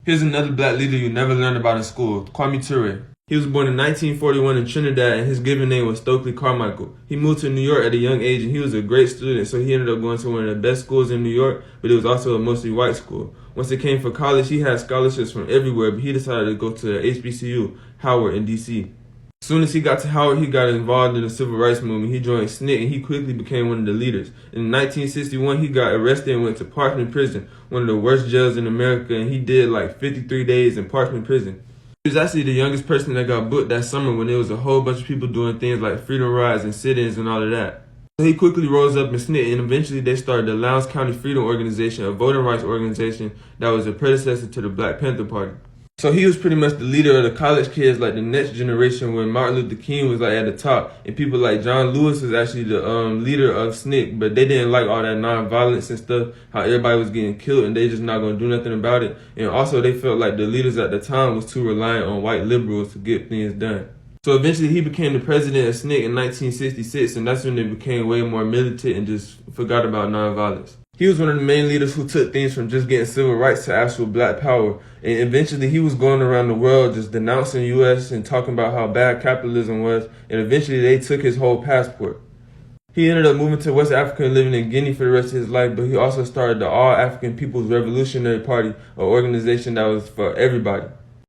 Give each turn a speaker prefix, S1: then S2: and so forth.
S1: Here's another black leader you never learned about in school, Kwame Ture. He was born in 1941 in Trinidad, and his given name was Stokely Carmichael. He moved to New York at a young age, and he was a great student, so he ended up going to one of the best schools in New York, but it was also a mostly white school. Once it came for college, he had scholarships from everywhere, but he decided to go to HBCU, Howard in D.C. As soon as he got to Howard, he got involved in the civil rights movement. He joined SNCC, and he quickly became one of the leaders. In 1961, he got arrested and went to Parchman Prison, one of the worst jails in America, and he did like 53 days in Parchman Prison. He was actually the youngest person that got booked that summer when there was a whole bunch of people doing things like freedom rides and sit-ins and all of that. So he quickly rose up in SNCC, and eventually they started the Lowndes County Freedom Organization, a voting rights organization that was a predecessor to the Black Panther Party. So he was pretty much the leader of the college kids, like the next generation, when Martin Luther King was like at the top, and people like John Lewis was actually the leader of SNCC, but they didn't like all that non-violence and stuff, how everybody was getting killed, and they just not gonna do nothing about it. And also they felt like the leaders at the time was too reliant on white liberals to get things done. So eventually he became the president of SNCC in 1966, and that's when they became way more militant and just forgot about non-violence. He was one of the main leaders who took things from just getting civil rights to actual black power. And eventually he was going around the world just denouncing the U.S. and talking about how bad capitalism was. And eventually they took his whole passport. He ended up moving to West Africa and living in Guinea for the rest of his life, but he also started the All African People's Revolutionary Party, an organization that was for everybody.